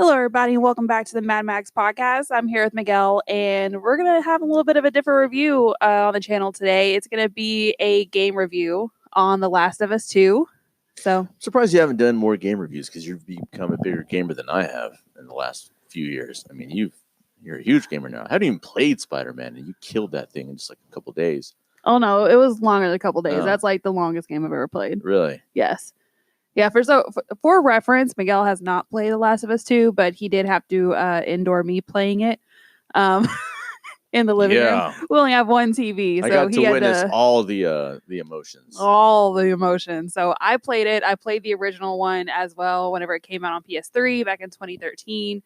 Hello, everybody, and welcome back to the MadMaggs podcast. I'm here with Miguel, and we're going to have a little bit of a different review on the channel today. It's going to be a game review on The Last of Us 2. So, I'm surprised you haven't done more game reviews because you've become a bigger gamer than I have in the last few years. I mean, you're a huge gamer now. I haven't even played Spider-Man, and you killed that thing in just like a couple days. Oh, no, it was longer than a couple days. That's like the longest game I've ever played. Really? Yes. Yeah, for reference, Miguel has not played The Last of Us 2, but he did have to endure me playing it in the living room. We only have one TV, so I got he to had witness all the emotions. All the emotions. So I played it. I played the original one as well whenever it came out on PS3 back in 2013.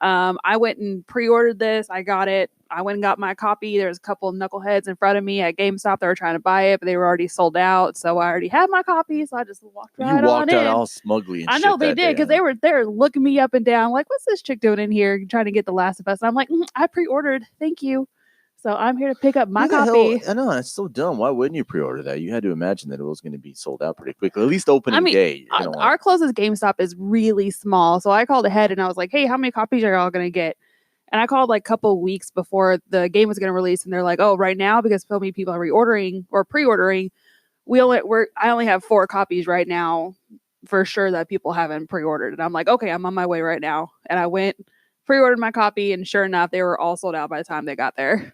I went and pre-ordered this. I got it. I went and got my copy. There's a couple of knuckleheads in front of me at GameStop that were trying to buy it, but they were already sold out. So I already had my copy. So I just walked right on in. You walked out all smugly. And I know they did because they were looking me up and down like, what's this chick doing in here trying to get The Last of Us? And I'm like, I pre-ordered. Thank you. So I'm here to pick up my copy. I know, it's so dumb. Why wouldn't you pre-order that? You had to imagine that it was going to be sold out pretty quickly. At least opening day. Our closest GameStop is really small. So I called ahead and I was like, hey, how many copies are y'all going to get? And I called like a couple weeks before the game was going to release. And they're like, oh, right now, because so many people are reordering or pre-ordering, I only have 4 copies right now for sure that people haven't pre-ordered. And I'm like, okay, I'm on my way right now. And I went, pre-ordered my copy. And sure enough, they were all sold out by the time they got there.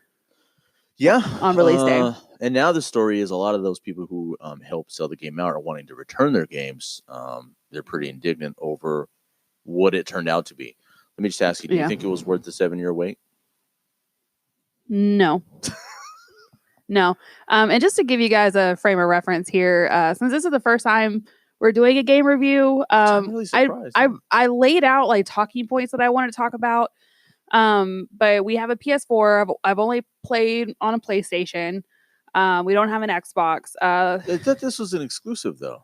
Yeah. On release day. And now the story is a lot of those people who help sell the game out are wanting to return their games. They're pretty indignant over what it turned out to be. Let me just ask you, do you think it was worth the 7-year wait? No. No. And just to give you guys a frame of reference here, since this is the first time we're doing a game review, I'm really surprised. I laid out like talking points that I want to talk about. But we have a PS4. I've only played on a PlayStation. We don't have an Xbox. I thought this was an exclusive though.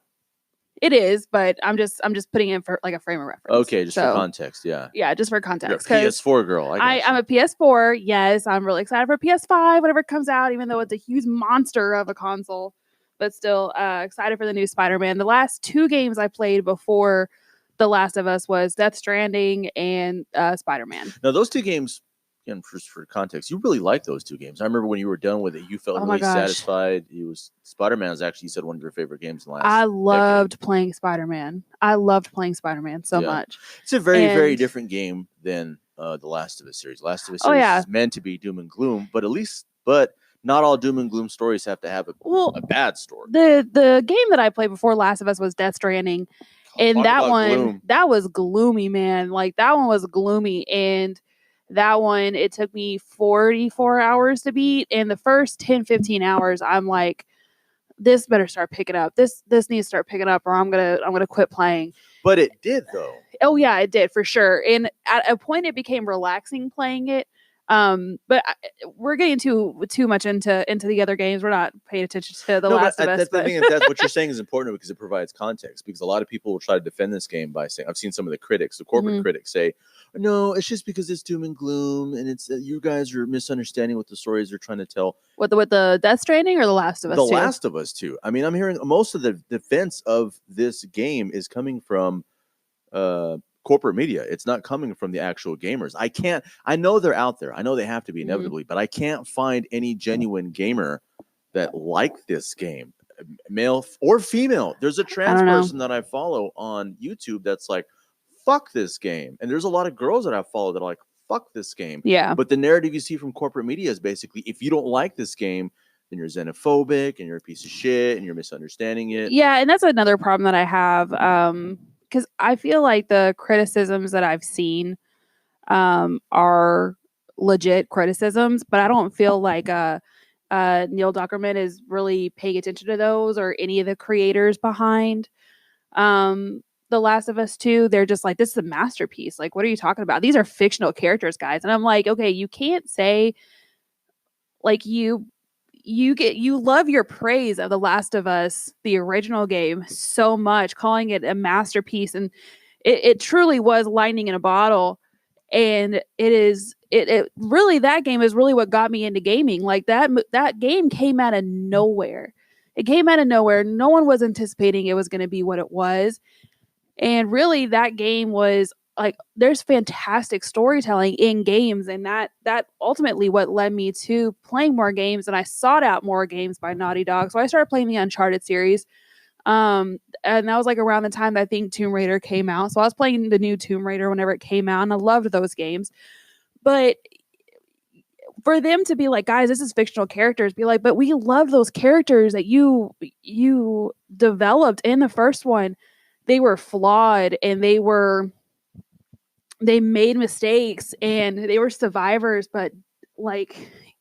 It is, but I'm just putting in for like a frame of reference. Okay, just for context, yeah. Yeah, just for context. You're a PS4 girl. I'm a PS4. Yes, I'm really excited for PS5 whenever it comes out, even though it's a huge monster of a console. But still excited for the new Spider-Man. The last 2 games I played before The Last of Us was Death Stranding and Spider-Man. Now, those 2 games, again, for context, you really liked those 2 games. I remember when you were done with it, you felt really satisfied. Spider-Man was actually, you said, one of your favorite games in the last I loved playing Spider-Man. I loved playing Spider-Man so much. It's a very, very different game than the Last of Us series. Last of Us series is meant to be doom and gloom, but not all doom and gloom stories have to have a bad story. The game that I played before Last of Us was Death Stranding. And that was gloomy, man. Like that one was gloomy. And that one, it took me 44 hours to beat. And the first 10, 15 hours, I'm like, this better start picking up. This needs to start picking up or I'm gonna quit playing. But it did though. Oh yeah, it did for sure. And at a point it became relaxing playing it. But we're getting too much into the other games. We're not paying attention to The Last of Us. That's the thing. That's what you're saying is important because it provides context. Because a lot of people will try to defend this game by saying, I've seen some of the critics, the corporate critics, say, "No, it's just because it's doom and gloom, and it's you guys are misunderstanding what the stories are trying to tell." With the Death Stranding or The Last of Us? The Last of Us 2. I mean, I'm hearing most of the defense of this game is coming from corporate media. It's not coming from the actual gamers. I know they're out there. I know they have to be inevitably, but I can't find any genuine gamer that like this game, male or female. There's a trans person that I follow on YouTube that's like, fuck this game. And there's a lot of girls that I follow that are like, fuck this game. Yeah. But the narrative you see from corporate media is basically, if you don't like this game, then you're xenophobic and you're a piece of shit and you're misunderstanding it. Yeah. And that's another problem that I have. Because I feel like the criticisms that I've seen are legit criticisms, but I don't feel like Neil Duckermann is really paying attention to those or any of the creators behind The Last of Us 2. They're just like, this is a masterpiece. Like, what are you talking about? These are fictional characters, guys. And I'm like, okay, you can't say like you love your praise of The Last of Us, the original game, so much, calling it a masterpiece. And it truly was lightning in a bottle. And it really, that game is really what got me into gaming. Like that game came out of nowhere. It came out of nowhere. No one was anticipating it was going to be what it was. And really that game was like there's fantastic storytelling in games, and that ultimately what led me to playing more games, and I sought out more games by Naughty Dog. So I started playing the Uncharted series. And that was like around the time that I think Tomb Raider came out. So I was playing the new Tomb Raider whenever it came out, and I loved those games. But for them to be like, guys, this is fictional characters, be like, but we love those characters that you developed in the first one. They were flawed, and they made mistakes, and they were survivors, but like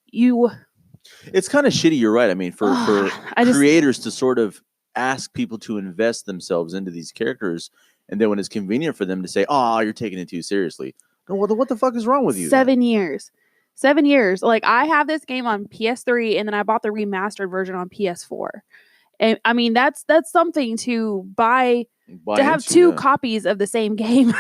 you It's kind of shitty, you're right. I mean, for creators to sort of ask people to invest themselves into these characters, and then when it's convenient for them to say, "Oh, you're taking it too seriously." No, what the fuck is wrong with you? 7 years. 7 years. Like, I have this game on PS3, and then I bought the remastered version on PS4. And I mean, that's something to buy to have two copies of the same game.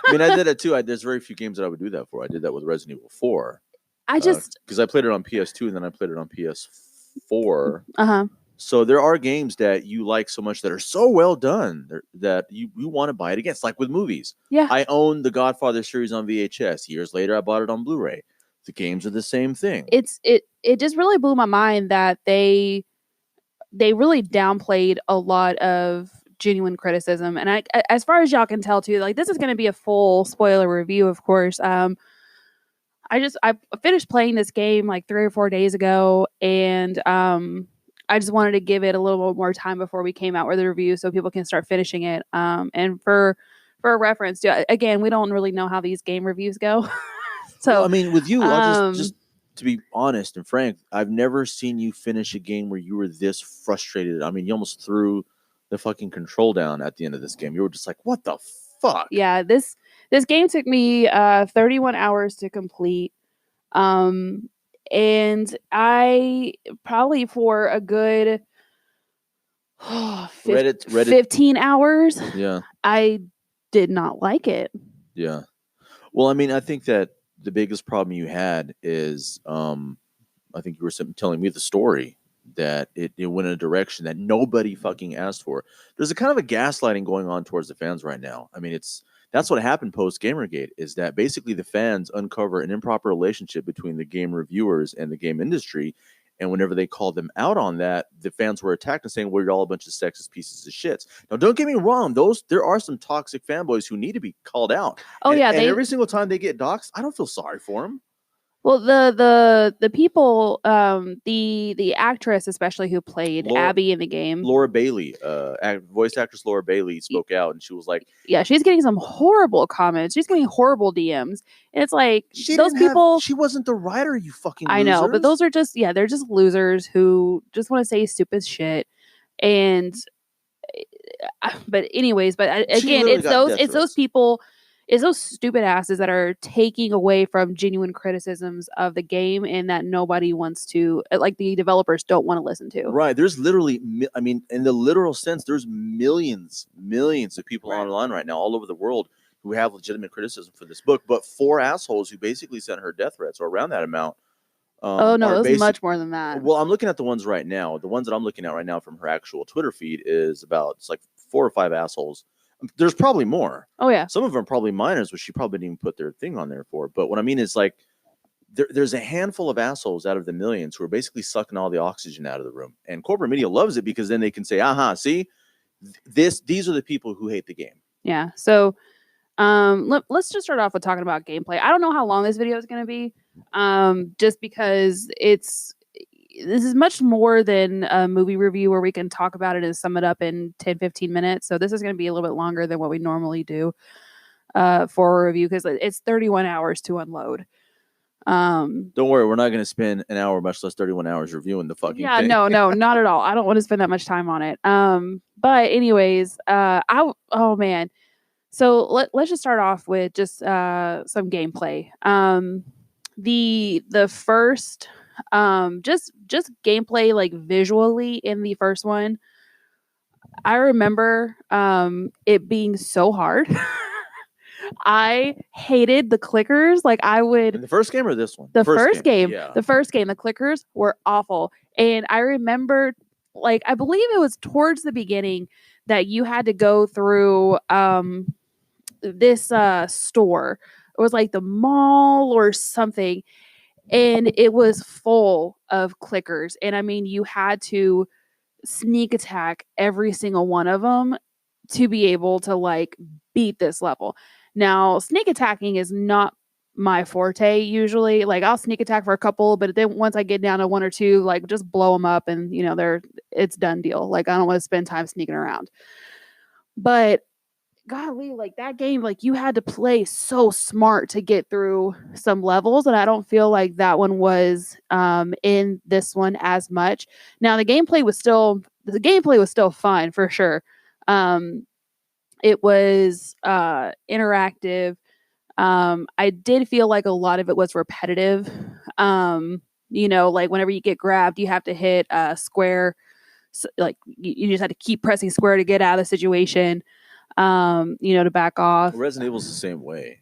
I mean, I did it too. There's very few games that I would do that for. I did that with Resident Evil 4. I just because I played it on PS2 and then I played it on PS4. Uh-huh. So there are games that you like so much that are so well done that you want to buy it again. It's like with movies. Yeah. I own the Godfather series on VHS. Years later, I bought it on Blu-ray. The games are the same thing. It just really blew my mind that they really downplayed a lot of genuine criticism. And I, as far as y'all can tell too, like, this is going to be a full spoiler review, of course. I finished playing this game like 3 or 4 days ago, and I just wanted to give it a little bit more time before we came out with the review so people can start finishing it. And for a reference, again, we don't really know how these game reviews go. So, well, I mean, with you, I'll just to be honest and frank, I've never seen you finish a game where you were this frustrated. I mean, you almost threw the fucking control down at the end of this game. You were just like, what the fuck? Yeah, this game took me 31 hours to complete. And I probably for a good Reddit 15 hours. Yeah. I did not like it. Yeah. Well, I mean, I think that the biggest problem you had is, I think you were telling me the story that it went in a direction that nobody fucking asked for. There's a kind of a gaslighting going on towards the fans right now. I mean, that's what happened post Gamergate, is that basically the fans uncover an improper relationship between the game reviewers and the game industry. And whenever they called them out on that, the fans were attacked and saying, well, you're all a bunch of sexist pieces of shit. Now, don't get me wrong. There are some toxic fanboys who need to be called out. Oh, and, yeah. And every single time they get doxxed, I don't feel sorry for them. Well, the people, the actress especially who played Abby in the game, Laura Bailey, voice actress Laura Bailey spoke out, and she was like, "Yeah, she's getting some horrible comments. She's getting horrible DMs, and it's like those people. She wasn't the writer, you fucking. I know, but those are just they're just losers who just want to say stupid shit, and but anyways, again, it's those people. Is those stupid asses that are taking away from genuine criticisms of the game, and that nobody wants to, like, the developers don't want to listen to. Right. There's literally, I mean, in the literal sense, there's millions of people online right now all over the world who have legitimate criticism for this book, but 4 assholes who basically sent her death threats, or around that amount. Oh, no, it was much more than that. Well, I'm looking at the ones right now. The ones that I'm looking at right now from her actual Twitter feed is it's like 4 or 5 assholes. There's probably more. Oh, yeah. Some of them are probably minors, which she probably didn't even put their thing on there for. But what I mean is, like, there's a handful of assholes out of the millions who are basically sucking all the oxygen out of the room. And corporate media loves it because then they can say, see, these are the people who hate the game. Yeah. So let's just start off with talking about gameplay. I don't know how long this video is going to be, just because this is much more than a movie review where we can talk about it and sum it up in 10-15 minutes. So this is going to be a little bit longer than what we normally do for a review, because it's 31 hours to unload. Don't worry, we're not going to spend an hour, much less 31 hours reviewing the fucking thing. No, not at all. I don't want to spend that much time on it. But anyways, oh man. So let's just start off with just some gameplay. The first just gameplay, like visually in the first one, I remember it being so hard. I hated the clickers. Like, I would. In the first game or this one? The first game. Yeah. The first game, the clickers were awful. And I remember, like, I believe it was towards the beginning that you had to go through this store. It was like the mall or something, and it was full of clickers. And I mean, you had to sneak attack every single one of them to be able to like beat this level. Now, sneak attacking is not my forte usually. Like I'll sneak attack for a couple, but then once I get down to one or two, like just blow them up and it's done deal. Like I don't want to spend time sneaking around. But golly, like that game, like you had to play so smart to get through some levels, and I don't feel like that one was in this one as much. Now the gameplay was still fun for sure. Um, it was interactive. I did feel like a lot of it was repetitive. Like whenever you get grabbed, you have to hit square. So, like you just had to keep pressing square to get out of the situation. To back off. Resident Evil's the same way.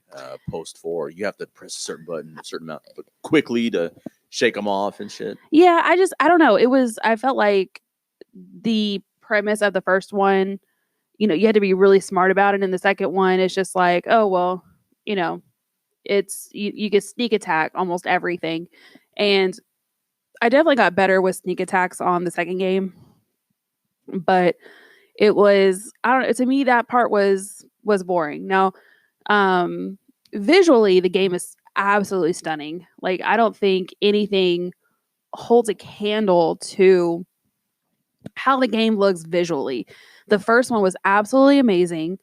Post 4, you have to press a certain button, a certain amount, but quickly to shake them off and shit. Yeah, I don't know. I felt like the premise of the first one, you had to be really smart about it. And the second one, it's just like, oh, well, it's, you get sneak attack almost everything. And I definitely got better with sneak attacks on the second game. But it was, I don't know, to me, that part was boring. Now, visually, the game is absolutely stunning. Like, I don't think anything holds a candle to how the game looks visually. The first one was absolutely amazing,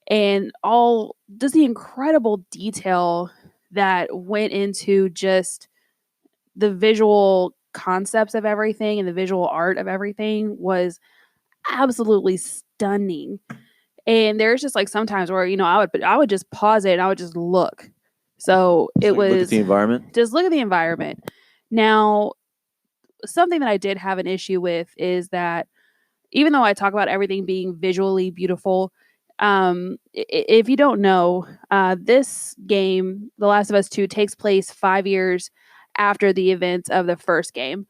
and all just the incredible detail that went into just the visual concepts of everything and the visual art of everything was absolutely stunning. And there's just like sometimes where I would just pause it and I would just look. So it was look at the environment. Just look at the environment. Now, something that I did have an issue with is that even though I talk about everything being visually beautiful, if you don't know, this game, The Last of Us 2, takes place 5 years after the events of the first game.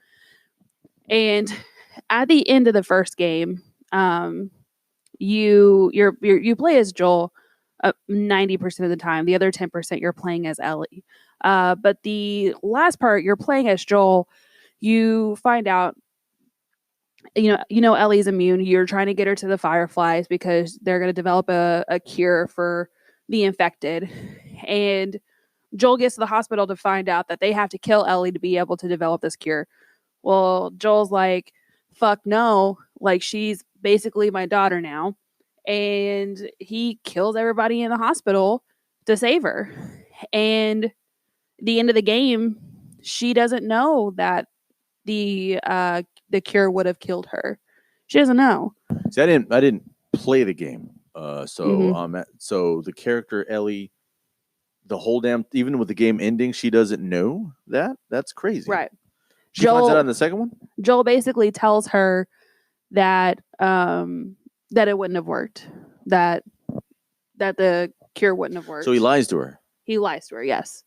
And at the end of the first game, you play as Joel 90% of the time. The other 10% you're playing as Ellie. But the last part you're playing as Joel, you find out Ellie's immune. You're trying to get her to the Fireflies because they're going to develop a cure for the infected. And Joel gets to the hospital to find out that they have to kill Ellie to be able to develop this cure. Well, Joel's like, fuck no. Like, she's basically my daughter now. And he kills everybody in the hospital to save her. And at the end of the game, she doesn't know that the cure would have killed her. She doesn't know. See, I didn't play the game. So the character Ellie, the whole damn, even with the game ending, she doesn't know that. That's crazy, right? She finds out on the second one. Joel basically tells her that that it wouldn't have worked, that the cure wouldn't have worked. So he lies to her. He lies to her, yes.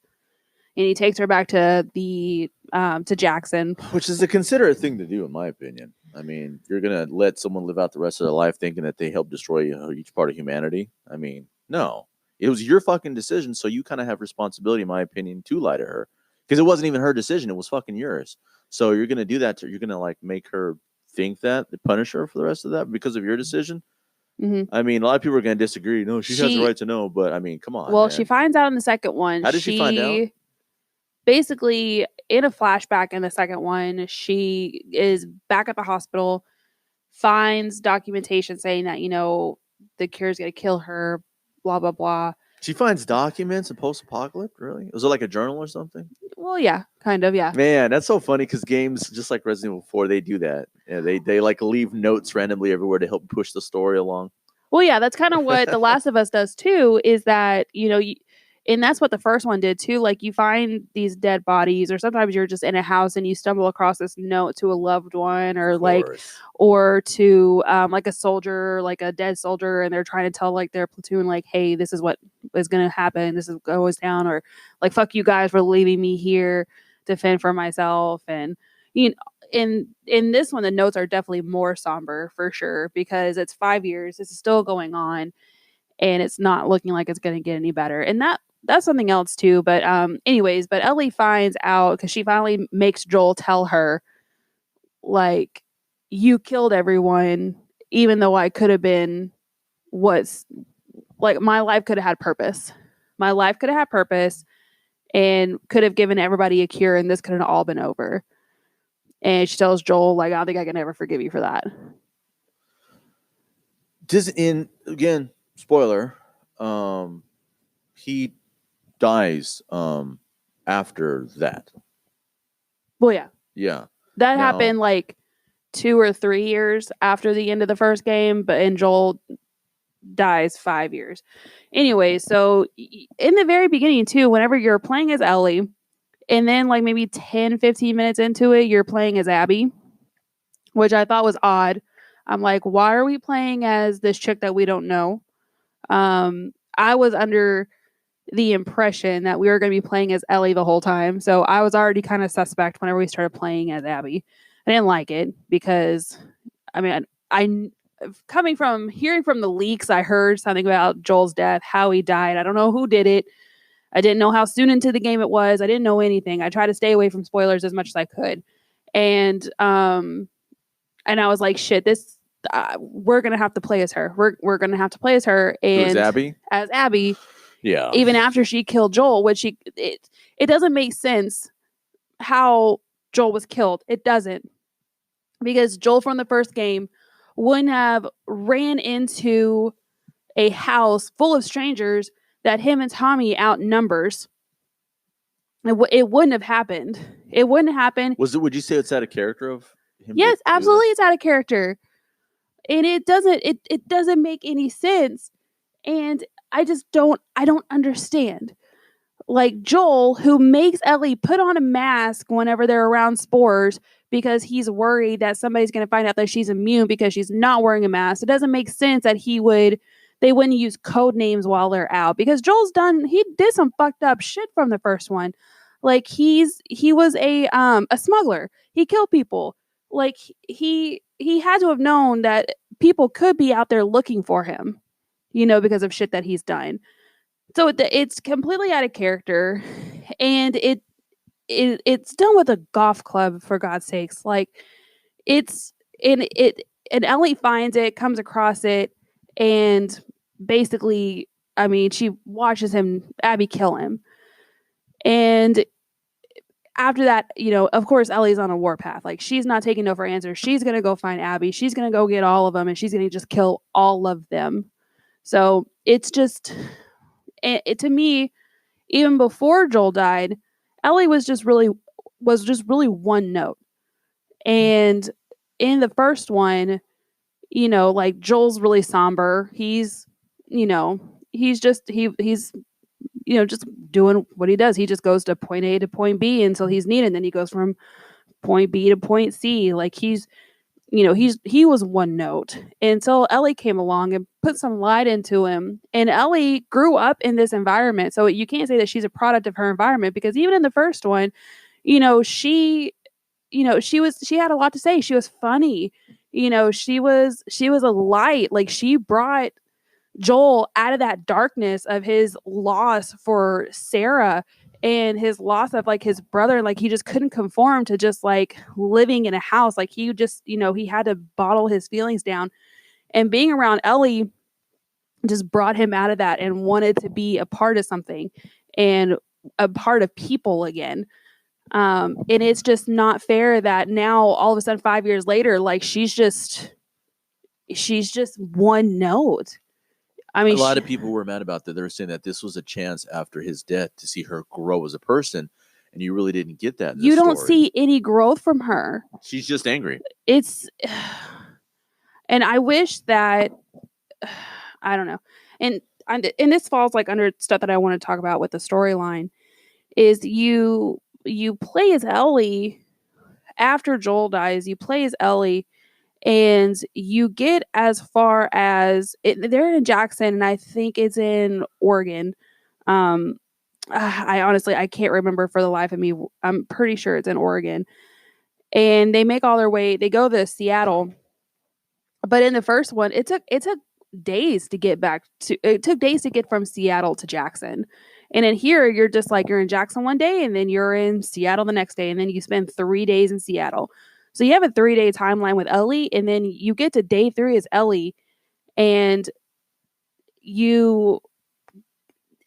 And he takes her back to to Jackson, which is a considerate thing to do, in my opinion. I mean, you're gonna let someone live out the rest of their life thinking that they helped destroy each part of humanity. I mean, no, it was your fucking decision, so you kind of have responsibility, in my opinion, to lie to her because it wasn't even her decision; it was fucking yours. So you're gonna do that to her. You're gonna like make her think that, punish her for the rest of that because of your decision. Mm-hmm. I mean, a lot of people are gonna disagree. No, she has the right to know, but I mean, come on. Well, man. She finds out in the second one. How did she find out? Basically, in a flashback in the second one, she is back at the hospital, finds documentation saying that, the cure is going to kill her, blah, blah, blah. She finds documents in post-apocalypse, really? Was it like a journal or something? Well, yeah, kind of, yeah. Man, that's so funny because games, just like Resident Evil 4, they do that. Yeah, they like leave notes randomly everywhere to help push the story along. Well, yeah, that's kind of what The Last of Us does too, is that, and that's what the first one did too. Like you find these dead bodies, or sometimes you're just in a house and you stumble across this note to a loved one, or to like a soldier, like a dead soldier, and they're trying to tell like their platoon, like, hey, this is what is going to happen. This is what goes down, or like, fuck you guys for leaving me here to fend for myself. And in this one, the notes are definitely more somber for sure because it's 5 years. This is still going on. and it's not looking like it's going to get any better. And that's something else too. But anyways, but Ellie finds out because she finally makes Joel tell her, like, you killed everyone, even though I could have been what's like my life could have had purpose. My life could have had purpose and could have given everybody a cure, and this could have all been over. And she tells Joel, like, I don't think I can ever forgive you for that. Again, spoiler, he dies after that. Well, yeah. Yeah. That happened like 2 or 3 years after the end of the first game, and Joel dies 5 years. Anyway, so in the very beginning too, whenever you're playing as Ellie, and then like maybe 10, 15 minutes into it, you're playing as Abby, which I thought was odd. I'm like, why are we playing as this chick that we don't know? I was under the impression that we were going to be playing as Ellie the whole time. So I was already kind of suspect whenever we started playing as Abby. I didn't like it because, I mean, hearing from the leaks, I heard something about Joel's death, how he died. I don't know who did it. I didn't know how soon into the game it was. I didn't know anything. I tried to stay away from spoilers as much as I could. And I was like, shit, this, we're going to have to play as her. We're going to have to play as her. And Abby? As Abby. Yeah. Even after she killed Joel, which it doesn't make sense how Joel was killed. It doesn't. Because Joel from the first game wouldn't have ran into a house full of strangers that him and Tommy outnumbers. It wouldn't have happened. It wouldn't happen. Would you say it's out of character of him? Yes, absolutely, it's out of character. And it doesn't make any sense. And I don't understand. Like Joel, who makes Ellie put on a mask whenever they're around spores because he's worried that somebody's going to find out that she's immune because she's not wearing a mask. It doesn't make sense that they wouldn't use code names while they're out, because he did some fucked up shit from the first one. Like he was a smuggler. He killed people. Like he had to have known that people could be out there looking for him, because of shit that he's done. So it's completely out of character, and it's done with a golf club, for God's sakes. Like and Ellie finds it, comes across it, and basically, I mean, she watches Abby kill him. And after that, of course, Ellie's on a warpath. Like, she's not taking no for answers. She's going to go find Abby. She's going to go get all of them, and she's going to just kill all of them. So it's just, to me, even before Joel died, Ellie was just really one note. And in the first one, like, Joel's really somber. He's just just doing what he does. He just goes to point A to point B until he's needed. And then he goes from point B to point C. Like, he was one note until Ellie came along and put some light into him. And Ellie grew up in this environment. So you can't say that she's a product of her environment, because even in the first one, she had a lot to say. She was funny. She was a light. Like, she brought Joel out of that darkness of his loss for Sarah and his loss of, like, his brother. Like, he just couldn't conform to just, like, living in a house. Like, he just, he had to bottle his feelings down. And being around Ellie just brought him out of that and wanted to be a part of something and a part of people again. And it's just not fair that now, all of a sudden, 5 years later, like, she's just one note. I mean, a lot of people were mad about that. They were saying that this was a chance after his death to see her grow as a person, and you really didn't get that. You don't see any growth from her. She's just angry. And I wish that, I don't know. And this falls, like, under stuff that I want to talk about with the storyline, is you play as Ellie after Joel dies. You play as Ellie, and you get as far as they're in Jackson, and I think it's in Oregon. I can't remember for the life of me. I'm pretty sure it's in Oregon. And they make all their way. They go to Seattle. But in the first one, it's a days to get back to. It took days to get from Seattle to Jackson. And in here, you're just like, you're in Jackson one day and then you're in Seattle the next day. And then you spend 3 days in Seattle. So you have a 3-day timeline with Ellie. And then you get to day 3 as Ellie. And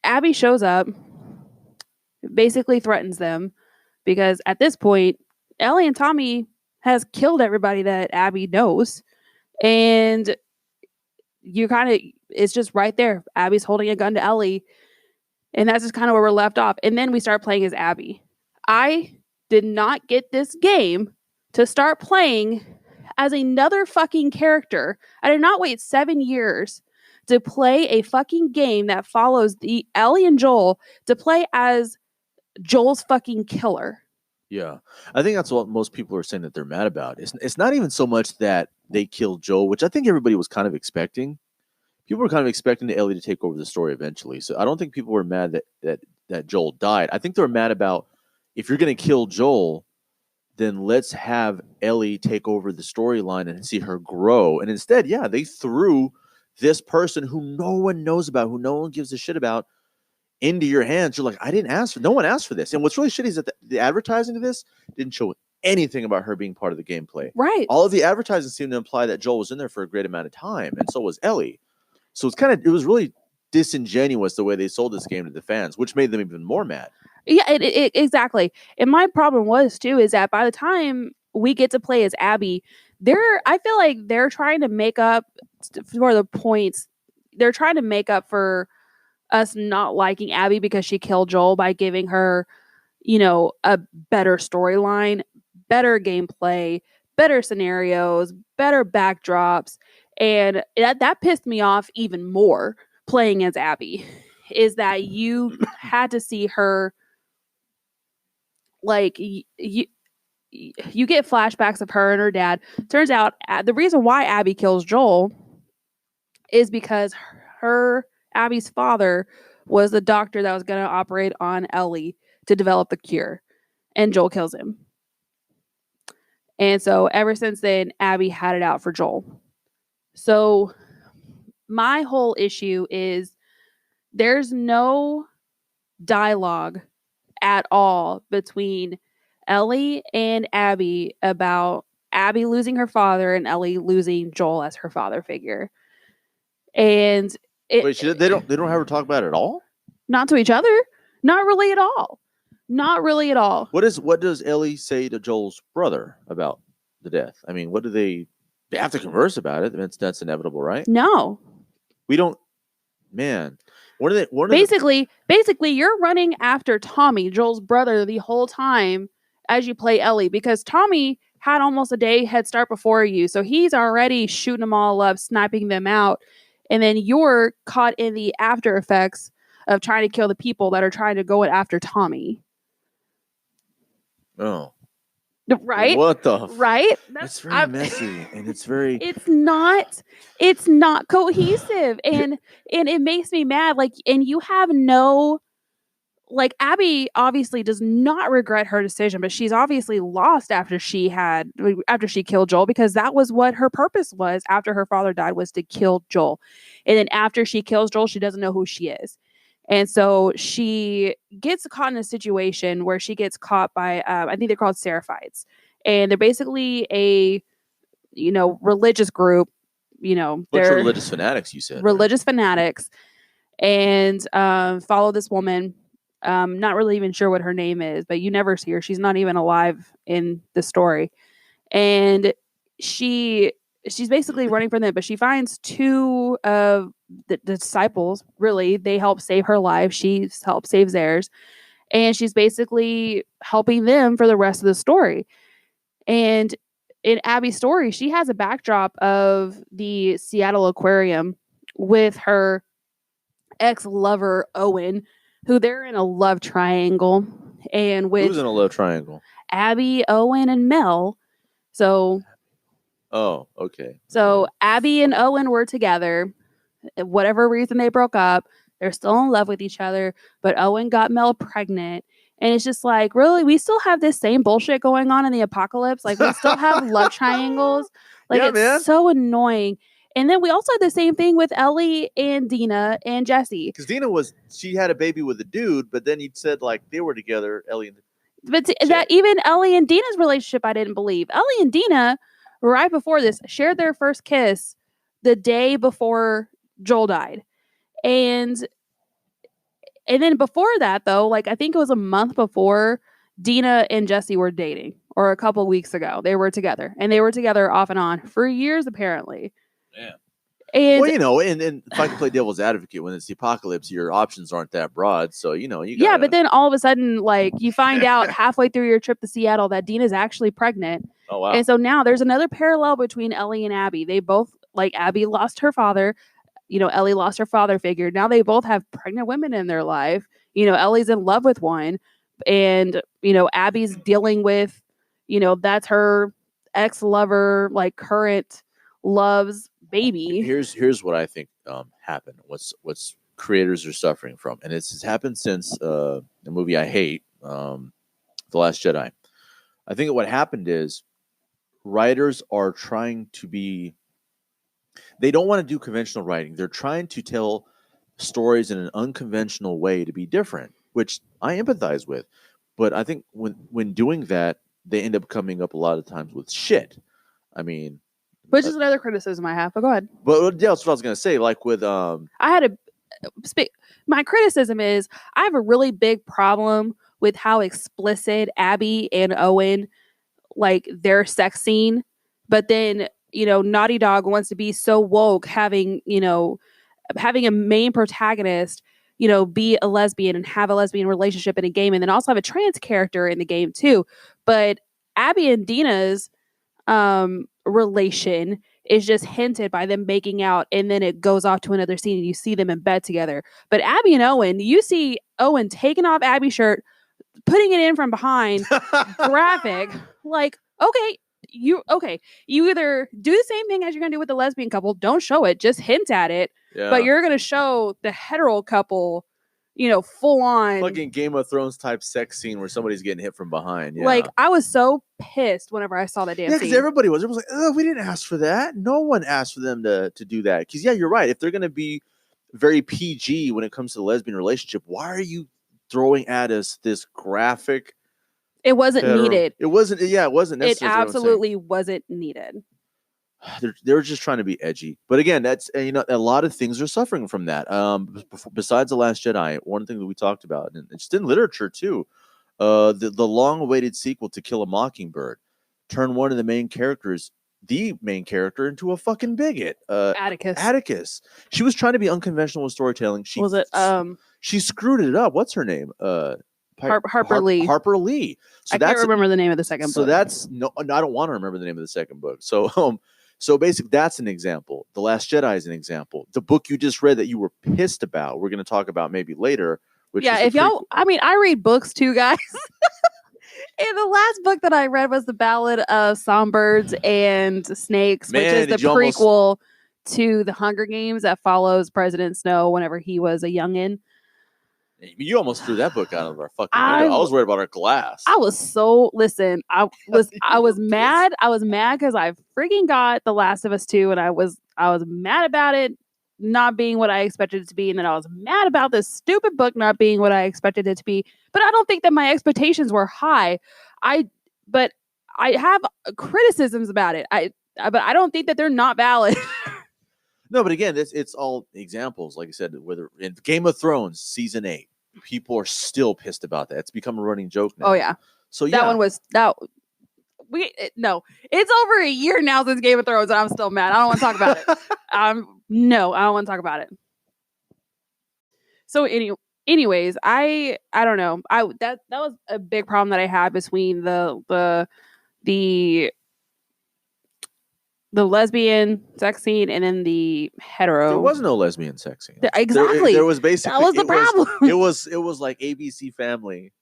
Abby shows up, basically threatens them. Because at this point, Ellie and Tommy has killed everybody that Abby knows. And it's just right there. Abby's holding a gun to Ellie. And that's just kind of where we're left off. And then we start playing as Abby. I did not get this game to start playing as another fucking character. I did not wait 7 years to play a fucking game that follows the Ellie and Joel to play as Joel's fucking killer. Yeah. I think that's what most people are saying that they're mad about. It's not even so much that they killed Joel, which I think everybody was kind of expecting. People were kind of expecting Ellie to take over the story eventually. So I don't think people were mad that Joel died. I think they were mad about, if you're going to kill Joel, then let's have Ellie take over the storyline and see her grow. And instead, yeah, they threw this person who no one knows about, who no one gives a shit about, into your hands. You're like, I didn't ask for, no one asked for this. And what's really shitty is that the advertising of this didn't show anything about her being part of the gameplay. Right. All of the advertising seemed to imply that Joel was in there for a great amount of time, and so was Ellie. So it was really disingenuous the way they sold this game to the fans, which made them even more mad. Yeah, exactly. And my problem was too is that by the time we get to play as Abby, I feel like they're trying to make up for the points. They're trying to make up for us not liking Abby because she killed Joel by giving her, a better storyline, better gameplay, better scenarios, better backdrops. And that pissed me off even more playing as Abby, is that you had to see her, like, you get flashbacks of her and her dad. Turns out the reason why Abby kills Joel is because Abby's father was the doctor that was going to operate on Ellie to develop the cure, and Joel kills him. And so ever since then, Abby had it out for Joel. So my whole issue is there's no dialogue at all between Ellie and Abby about Abby losing her father and Ellie losing Joel as her father figure. And wait, they don't have her talk about it at all? Not to each other. Not really at all. Not really at all. What does Ellie say to Joel's brother about the death? I mean, what do they have to converse about it? That's inevitable, right? No. We don't. Man, basically, you're running after Tommy, Joel's brother, the whole time as you play Ellie, because Tommy had almost a day head start before you, so he's already shooting them all up, sniping them out, and then you're caught in the after effects of trying to kill the people that are trying to go after Tommy. Oh. Right? What the? Right? It's very messy, and it's very. It's not cohesive, and it makes me mad. Like, and you have no. Like, Abby obviously does not regret her decision, but she's obviously lost after she killed Joel, because that was what her purpose was after her father died, was to kill Joel. And then after she kills Joel, she doesn't know who she is. And so she gets caught in a situation where she gets caught by, I think they're called Seraphites. And they're basically a, religious group, they're religious fanatics, you said. Religious fanatics. And follow this woman. Not really even sure what her name is, but you never see her. She's not even alive in the story. And she's basically running from them, but she finds 2 of the disciples. Really, they help save her life. She helps save theirs, and she's basically helping them for the rest of the story. And in Abby's story, she has a backdrop of the Seattle Aquarium with her ex-lover Owen, who they're in a love triangle. And with who's in a love triangle? Abby, Owen, and Mel. So. Oh, okay. So Abby and Owen were together. Whatever reason they broke up, they're still in love with each other. But Owen got Mel pregnant. And it's just like, really, we still have this same bullshit going on in the apocalypse. Like, we still have love triangles. Like, yeah, it's so annoying. And then we also had the same thing with Ellie and Dina and Jesse. Because Dina she had a baby with a dude, but then he said like they were together, Ellie and But that even Ellie and Dina's relationship, I didn't believe. Ellie and Dina, right before this, shared their first kiss the day before Joel died. And then before that, though, like I think it was a month before, Dina and Jesse were dating, or a couple weeks ago. They were together, and they were together off and on for years, apparently. Yeah. And well, you know, and if I can play devil's advocate, when it's the apocalypse, your options aren't that broad. So, you know, you gotta... Yeah, but then all of a sudden, like, you find out halfway through your trip to Seattle that Dina's actually pregnant. Oh, wow. And so now there's another parallel between Ellie and Abby. They both, like, Abby lost her father. You know, Ellie lost her father figure. Now they both have pregnant women in their life. You know, Ellie's in love with one. And, you know, Abby's dealing with, you know, that's her ex-lover, like, current love's baby. Here's what I think happened. What's creators are suffering from, and it's happened since the movie I hate, The Last Jedi. I think what happened is writers are trying to be... They don't want to do conventional writing. They're trying to tell stories in an unconventional way to be different, which I empathize with. But I think when doing that, they end up coming up a lot of times with shit. I mean, which is another criticism I have. But go ahead. But yeah, that's what I was gonna say. Like with I had my criticism is I have a really big problem with how explicit Abby and Owen, like, their sex scene. But then, you know, Naughty Dog wants to be so woke, having a main protagonist, you know, be a lesbian and have a lesbian relationship in a game, and then also have a trans character in the game too. But Abby and Dina's relation is just hinted by them making out, and then it goes off to another scene and you see them in bed together. But Abby and Owen, you see Owen taking off Abby's shirt, putting it in from behind, graphic. Like, okay, you either do the same thing as you're gonna do with the lesbian couple, don't show it, just hint at it. Yeah. But you're gonna show the hetero couple, you know, full on fucking Game of Thrones type sex scene where somebody's getting hit from behind. Yeah. Like, I was so pissed whenever I saw that damn scene. Yeah, because everybody was like, oh, we didn't ask for that. No one asked for them to do that. Because yeah, you're right. If they're gonna be very PG when it comes to the lesbian relationship, why are you throwing at us this graphic? It wasn't needed. It wasn't. Yeah, it wasn't necessary. It absolutely wasn't needed. They're just trying to be edgy. But again, that's, you know, a lot of things are suffering from that. Besides The Last Jedi, one thing that we talked about, and it's in literature too, the long-awaited sequel to Kill a Mockingbird turned one of the main characters into a fucking bigot. Atticus. She was trying to be unconventional with storytelling. She screwed it up. What's her name? Harper Lee. Harper Lee. So I can't remember the name of the second book. So that's no. I don't want to remember the name of the second book. So basically, that's an example. The Last Jedi is an example. The book you just read that you were pissed about, we're going to talk about maybe later. If y'all, I mean, I read books too, guys. And the last book that I read was The Ballad of Songbirds and Snakes, which is the prequel to The Hunger Games that follows President Snow whenever he was a youngin'. You almost threw that book out of our fucking window. I was worried about our glass. I was mad. I was mad because I freaking got The Last of Us 2, and I was mad about it not being what I expected it to be, and then I was mad about this stupid book not being what I expected it to be. But I don't think that my expectations were high. But I have criticisms about it. But I don't think that they're not valid. No, but again, it's all examples. Like I said, whether in Game of Thrones season 8, people are still pissed about that. It's become a running joke now. Oh yeah. So yeah, that one was that. It's over a year now since Game of Thrones, and I'm still mad. I don't want to talk about it. No, I don't want to talk about it. So anyways, I don't know. That was a big problem that I had between the lesbian sex scene and then the hetero. There was no lesbian sex scene. Exactly. There was basically, that was the problem. It was like ABC Family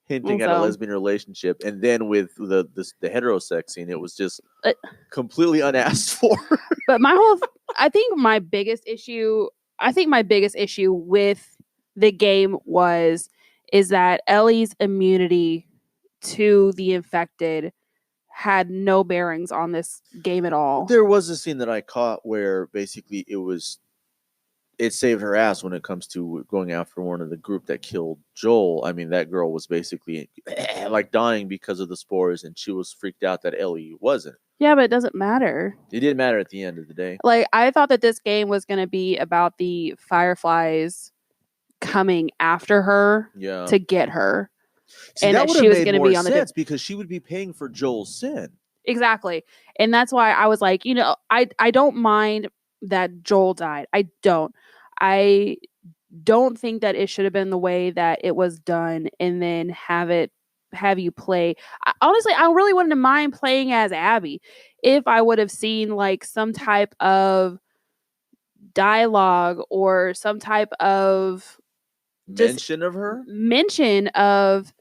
hinting at a lesbian relationship, and then with the hetero sex scene, it was just completely unasked for. But I think my biggest issue with the game is that Ellie's immunity to the infected had no bearings on this game at all. There was a scene that I caught where basically it saved her ass when it comes to going after one of the group that killed Joel. I mean, that girl was basically like dying because of the spores, and she was freaked out that Ellie wasn't. Yeah, but it doesn't matter. It didn't matter at the end of the day. Like, I thought that this game was going to be about the Fireflies coming after her to get her. See, and that she was going to be on the because she would be paying for Joel's sin. Exactly. And that's why I was like, I don't mind that Joel died. I don't think that it should have been the way that it was done and then have you play. Honestly, I really wouldn't mind playing as Abby if I would have seen like some type of dialogue or some type of mention of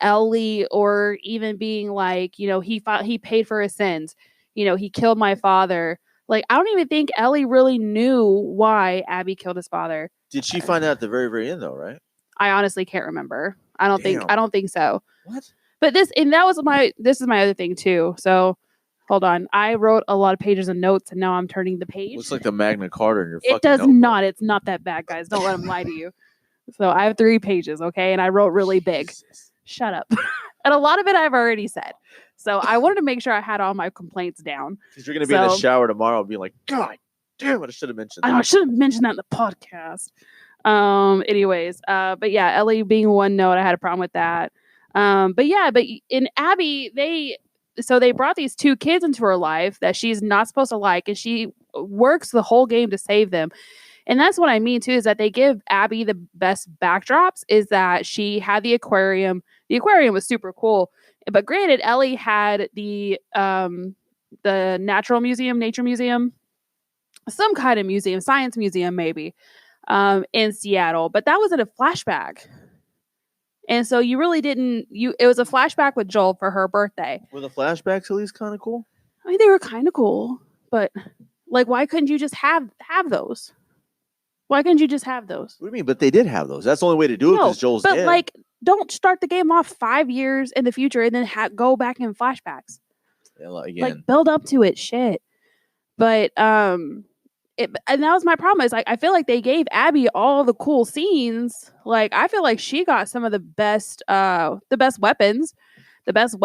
Ellie, or even being like, he paid for his sins. He killed my father. Like, I don't even think Ellie really knew why Abby killed his father. Did she find out at the very, very end though, right? I honestly can't remember. I don't think so. What? But this is my other thing too. So hold on. I wrote a lot of pages of notes and now I'm turning the page. Looks like the Magna Carta in your fucking It does notebook. not. It's not that bad, guys. Don't let them lie to you. So I have 3 pages, okay? And I wrote really big. Jesus. Shut up. And a lot of it I've already said. So I wanted to make sure I had all my complaints down. Because you're going to be in the shower tomorrow and be like, God damn it, I should have mentioned that. I should have mentioned that in the podcast. Anyways, but yeah, Ellie being one note, I had a problem with that. But in Abby, they brought these 2 kids into her life that she's not supposed to like, and she works the whole game to save them. And that's what I mean too, is that they give Abby the best backdrops, is that she had the aquarium. The aquarium was super cool. But granted, Ellie had the nature museum, some kind of museum, science museum maybe, in Seattle. But that was in a flashback. And so you really didn't, it was a flashback with Joel for her birthday. Were the flashbacks at least kind of cool? I mean, they were kind of cool, but like, why couldn't you just have those? Why couldn't you just have those? What do you mean? But they did have those. That's the only way to do it because Joel's dead. But like, don't start the game off 5 years in the future and then go back in flashbacks. Yeah, again. Like, build up to it, shit. But and that was my problem. Is like, I feel like they gave Abby all the cool scenes. Like, I feel like she got some of the best weapons, the best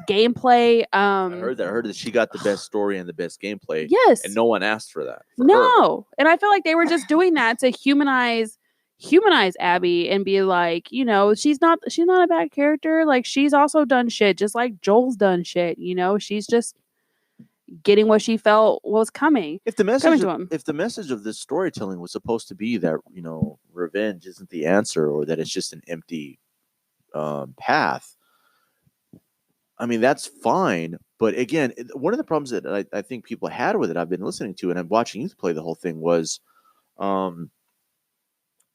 gameplay. I heard that she got the best story and the best gameplay. Yes, and no one asked for that. No, and I feel like they were just doing that to humanize Abby and be like, she's not a bad character. Like, she's also done shit, just like Joel's done shit. She's just getting what she felt was coming. If the message of this storytelling was supposed to be that revenge isn't the answer, or that it's just an empty path, I mean, that's fine. But again, one of the problems that I think people had with it, I've been listening to and I'm watching you play the whole thing, was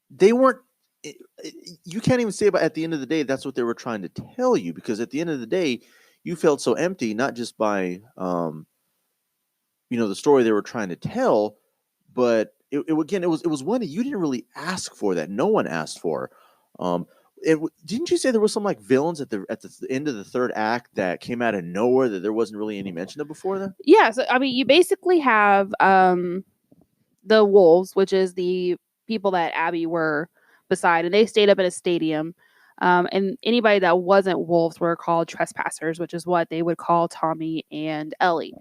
they weren't. You can't even say about at the end of the day that's what they were trying to tell you, because at the end of the day, you felt so empty, not just by the story they were trying to tell, but it was one that you didn't really ask for, that no one asked for. Didn't you say there was some like villains at the end of the 3rd act that came out of nowhere that there wasn't really any mention of before then? Yeah, so I mean, you basically have the wolves, which is the people that Abby were beside, and they stayed up in a stadium. And anybody that wasn't wolves were called trespassers, which is what they would call Tommy and Ellie.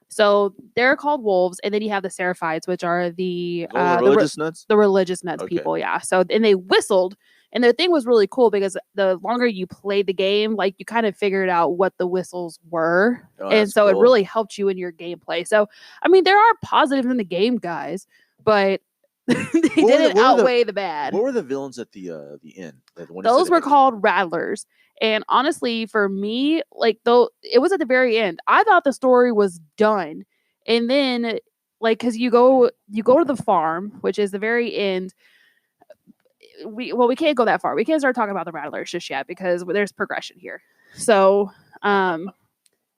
So they're called wolves, and then you have the Seraphites, which are the religious nuts. The religious nuts people, yeah. So and they whistled, and their thing was really cool because the longer you played the game, like, you kind of figured out what the whistles were, and so cool. It really helped you in your gameplay. So I mean, there are positives in the game, guys, but they didn't outweigh the bad. What were the villains at the end? Those were called Rattlers. And honestly, for me, like, though it was at the very end, I thought the story was done. And then, like, because you go to the farm, which is the very end. We can't go that far. We can't start talking about the Rattlers just yet because there's progression here. So, but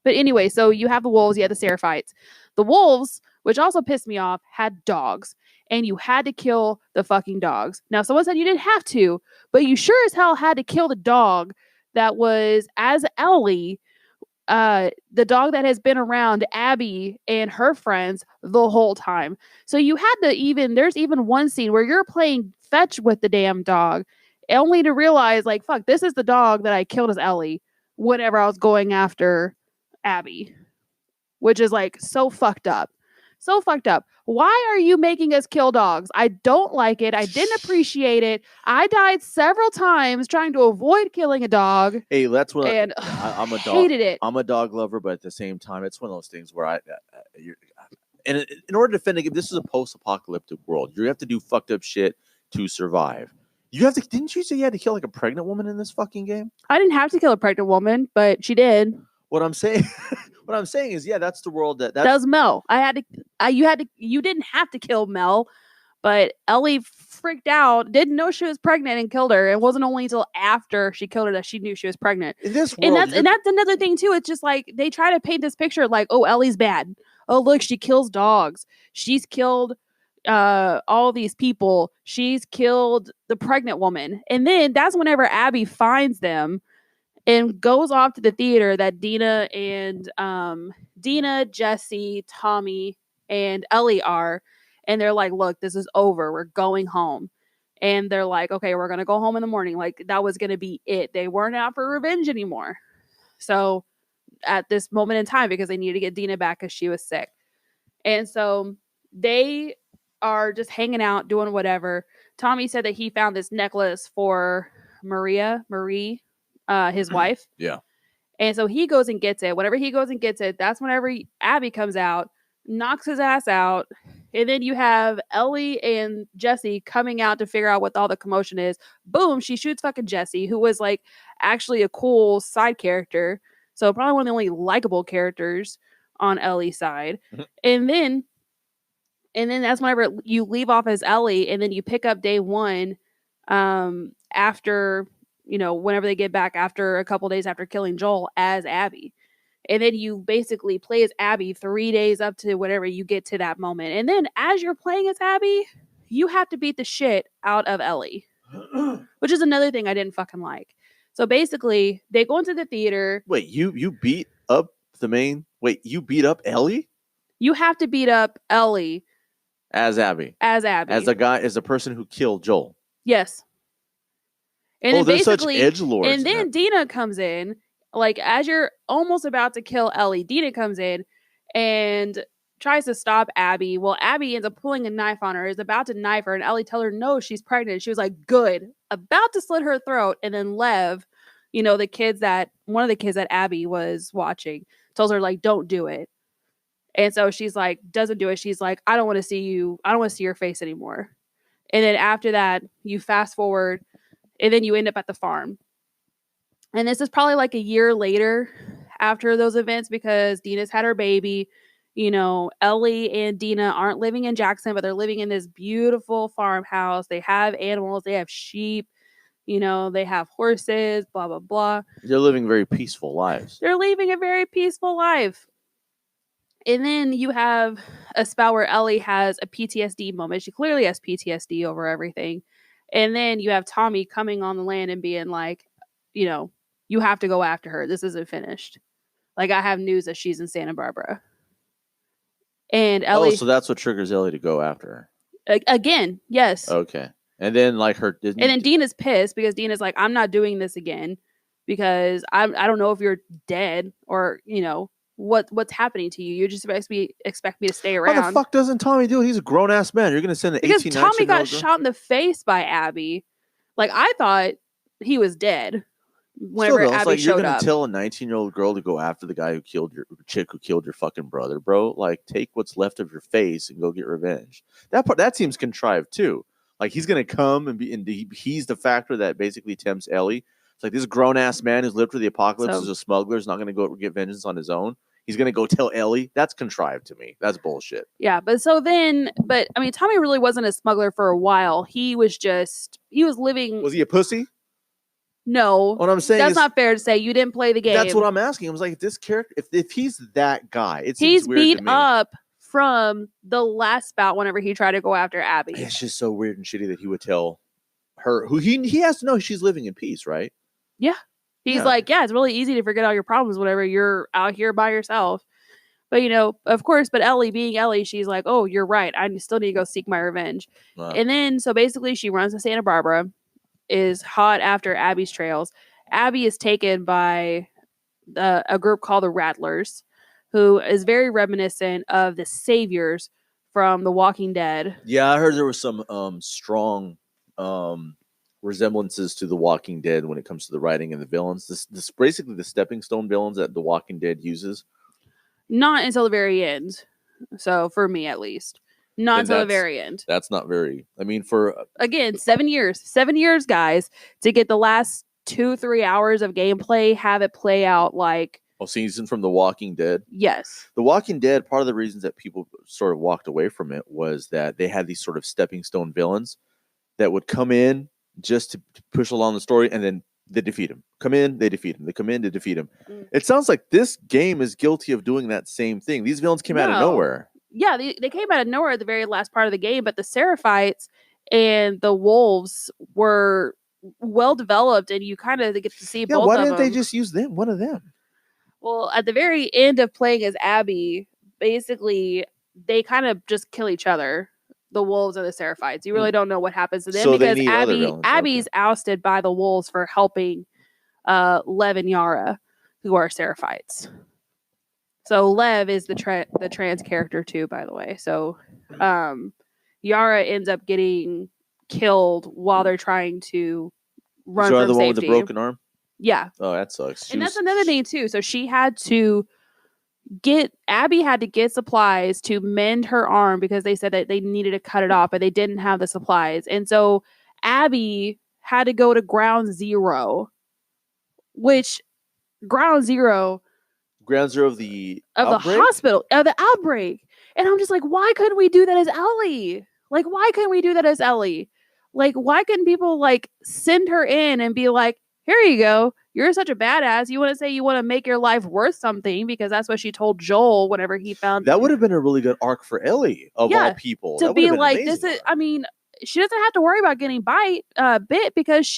anyway, so you have the wolves, you have the Seraphites. The wolves, which also pissed me off, had dogs. And you had to kill the fucking dogs. Now, someone said you didn't have to, but you sure as hell had to kill the dog that was as Ellie, the dog that has been around Abby and her friends the whole time. So you had to there's even one scene where you're playing fetch with the damn dog, only to realize, like, fuck, this is the dog that I killed as Ellie whenever I was going after Abby, which is like so fucked up. So fucked up. Why are you making us kill dogs? I don't like it. I didn't appreciate it. I died several times trying to avoid killing a dog. Hey, that's what and I'm a dog. Hated it. I'm a dog lover, but at the same time, it's one of those things where and in order to defend a game, this is a post-apocalyptic world. You have to do fucked up shit to survive. You have to. Didn't you say you had to kill like a pregnant woman in this fucking game? I didn't have to kill a pregnant woman, but she did. What I'm saying, what I'm saying is, yeah, that's the world that was Mel. You didn't have to kill Mel, but Ellie freaked out, didn't know she was pregnant, and killed her. It wasn't only until after she killed her that she knew she was pregnant. In this world, and that's another thing too. It's just like they try to paint this picture like, oh, Ellie's bad. Oh, look, she kills dogs. She's killed all these people. She's killed the pregnant woman. And then that's whenever Abby finds them and goes off to the theater that Dina, Jesse, Tommy, and Ellie are. And they're like, look, this is over. We're going home. And they're like, okay, we're going to go home in the morning. Like, that was going to be it. They weren't out for revenge anymore. So at this moment in time, because they needed to get Dina back because she was sick. And so they are just hanging out, doing whatever. Tommy said that he found this necklace for Marie, his wife. Yeah. And so he goes and gets it. Whenever he goes and gets it, that's whenever Abby comes out, knocks his ass out. And then you have Ellie and Jesse coming out to figure out what all the commotion is. Boom, she shoots fucking Jesse, who was like actually a cool side character. So probably one of the only likable characters on Ellie's side. And then that's whenever you leave off as Ellie, and then you pick up day one after, whenever they get back after a couple days after killing Joel as Abby. And then you basically play as Abby 3 days up to whenever you get to that moment. And then as you're playing as Abby, you have to beat the shit out of Ellie, which is another thing I didn't fucking like. So basically, they go into the theater. Wait, you beat up you beat up Ellie? You have to beat up Ellie. As Abby. As a person who killed Joel. Yes. And then they're such edgelords. And then Dina comes in, like as you're almost about to kill Ellie, Dina comes in and tries to stop Abby. Well, Abby ends up pulling a knife on her, is about to knife her, and Ellie tells her no, she's pregnant. She was like, good, about to slit her throat. And then Lev, one of the kids that Abby was watching, tells her like, don't do it. And so she's like, doesn't do it. She's like, I don't want to see you. I don't want to see your face anymore. And then after that, you fast forward, and then you end up at the farm. And this is probably like a year later after those events, because Dina's had her baby. Ellie and Dina aren't living in Jackson, but they're living in this beautiful farmhouse. They have animals. They have sheep. They have horses, blah, blah, blah. They're living very peaceful lives. They're living a very peaceful life. And then you have a spell where Ellie has a PTSD moment. She clearly has PTSD over everything. And then you have Tommy coming on the land and being like, you have to go after her. This isn't finished. Like, I have news that she's in Santa Barbara. And Ellie... Oh, so that's what triggers Ellie to go after her. Again, yes. Okay. And then, like, and then Dina's pissed because Dina's like, I'm not doing this again because I don't know if you're dead or, what's happening to you. You just expect me to stay around. How the fuck doesn't Tommy do it? He's a grown-ass man. You're going to send an 18, 19 Because Tommy got shot in the face by Abby. Like, I thought he was dead whenever Abby showed you're gonna up. Tell a 19-year-old girl to go after the guy who killed your your fucking brother, bro. Like, take what's left of your face and go get revenge. That seems contrived too. Like, he's gonna come and he's the factor that basically tempts Ellie. It's like this grown-ass man who's lived through the apocalypse is a smuggler, is not gonna go get vengeance on his own. He's gonna go tell Ellie. That's contrived to me. That's bullshit. Yeah, but I mean, Tommy really wasn't a smuggler for a while. He was living. Was he a pussy? No, what I'm saying that's not fair to say. You didn't play the game. That's what I'm asking. I was like, if this character, if he's that guy, he's beat up from the last bout whenever he tried to go after Abby. It's just so weird and shitty that he would tell her who he has to know she's living in peace, right? Yeah. He's Yeah. like, yeah, it's really easy to forget all your problems whenever you're out here by yourself. But, of course, but Ellie, being Ellie, she's like, oh, you're right. I still need to go seek my revenge. And then, so basically, she runs to Santa Barbara, is hot after Abby's trails. Abby is taken by a group called the Rattlers, who is very reminiscent of the Saviors from The Walking Dead. Yeah, I heard there was some strong resemblances to The Walking Dead when it comes to the writing and the villains. This basically the stepping stone villains that The Walking Dead uses. Not until the very end. So for me, at least, not Then until the very end. That's not very. I mean, for Again, 7 years, guys, to get the last 2-3 hours of gameplay, have it play out like season from The Walking Dead. Yes. The Walking Dead, part of the reasons that people sort of walked away from it was that they had these sort of stepping stone villains that would come in just to push along the story, and then they defeat him. Come in, they defeat him. They come in to defeat him. It sounds like this game is guilty of doing that same thing. These villains came out of nowhere. Yeah, they came out of nowhere at the very last part of the game, but the Seraphites and the wolves were well developed, and you kind of get to see both of them. Why didn't they just use one of them? Well, at the very end of playing as Abby, basically, they kind of just kill each other, the wolves and the Seraphites. You really don't know what happens to them because Abby's ousted by the wolves for helping Lev and Yara, who are Seraphites. So Lev is the trans character too, by the way. So Yara ends up getting killed while they're trying to run from safety. The one with the broken arm? Yeah. Oh, that sucks. And that's another thing too. So Abby had to get supplies to mend her arm because they said that they needed to cut it off, but they didn't have the supplies. And so Abby had to go to ground zero, which ground zero of the hospital, of the outbreak. And I'm just like, why couldn't we do that as Ellie? Like, why couldn't we do that as Ellie? Like, why couldn't people like send her in and be like, here you go. You're such a badass. You want to say you want to make your life worth something because that's what she told Joel whenever he found. That would have been a really good arc for Ellie of all people. To be like, this is, I mean, she doesn't have to worry about getting bit because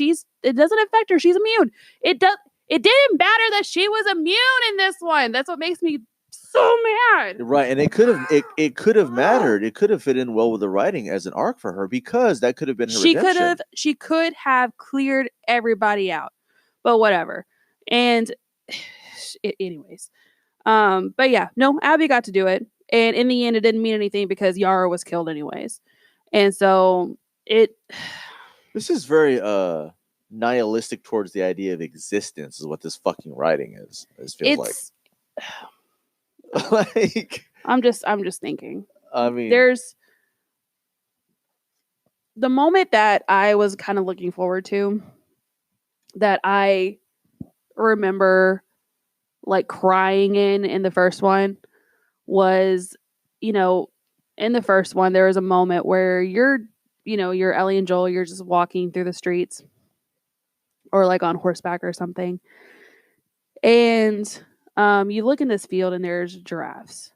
it doesn't affect her. She's immune. It didn't matter that she was immune in this one. That's what makes me so mad. Right, and it could have mattered. It could have fit in well with the writing as an arc for her because that could have been her redemption. She could have cleared everybody out, but whatever. And anyways, but yeah, no, Abby got to do it, and in the end, it didn't mean anything because Yara was killed anyways, and so This is very nihilistic towards the idea of existence is what this fucking writing is. It feels like I'm just thinking. I mean, there's the moment that I was kind of looking forward to that I remember like crying in the first one was, in the first one, there was a moment where you're Ellie and Joel, you're just walking through the streets or like on horseback or something. And you look in this field and there's giraffes.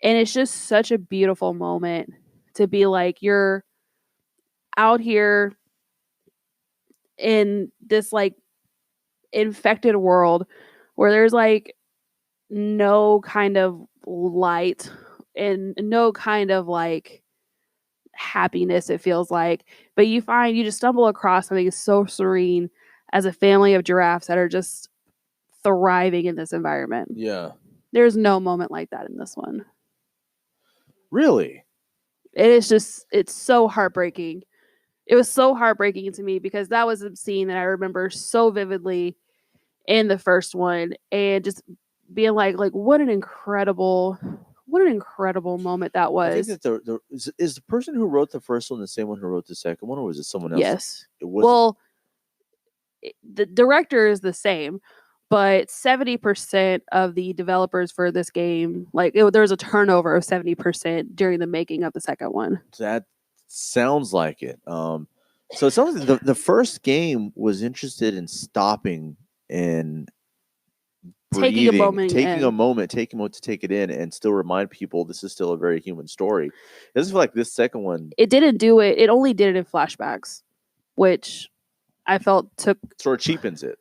And it's just such a beautiful moment to be like, you're out here in this like infected world where there's like no kind of light and no kind of like happiness, it feels like. But you just stumble across something so serene as a family of giraffes that are just thriving in this environment. Yeah. There's no moment like that in this one. Really? It's so heartbreaking. It was so heartbreaking to me because that was a scene that I remember so vividly in the first one, and just being like what an incredible moment that was. I think that is the person who wrote the first one the same one who wrote the second one, or was it someone else? Yes. The director is the same, but 70% of the developers for this game, there was a turnover of 70% during the making of the second one. That sounds like it. So it sounds like the first game was interested in stopping and taking a moment to take it in and still remind people this is still a very human story. It doesn't feel like this second one. It didn't do it. It only did it in flashbacks, which I felt took sort of cheapens it.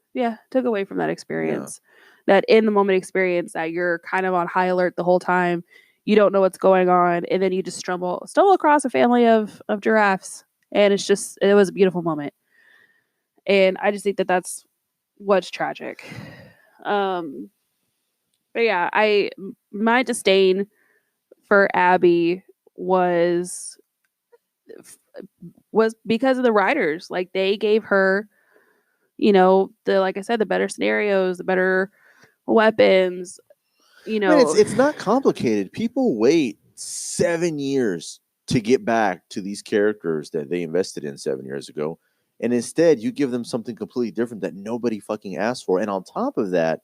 took away from that experience. That in the moment experience that you're kind of on high alert the whole time. You don't know what's going on, and then you just stumble across a family of giraffes, and it was a beautiful moment. And I just think that that's what's tragic. But yeah, my disdain for Abby was because of the writers. Like they gave her, like I said, the better scenarios, the better weapons. I mean, it's not complicated. People wait 7 years to get back to these characters that they invested in 7 years ago, and instead you give them something completely different that nobody fucking asked for. And on top of that,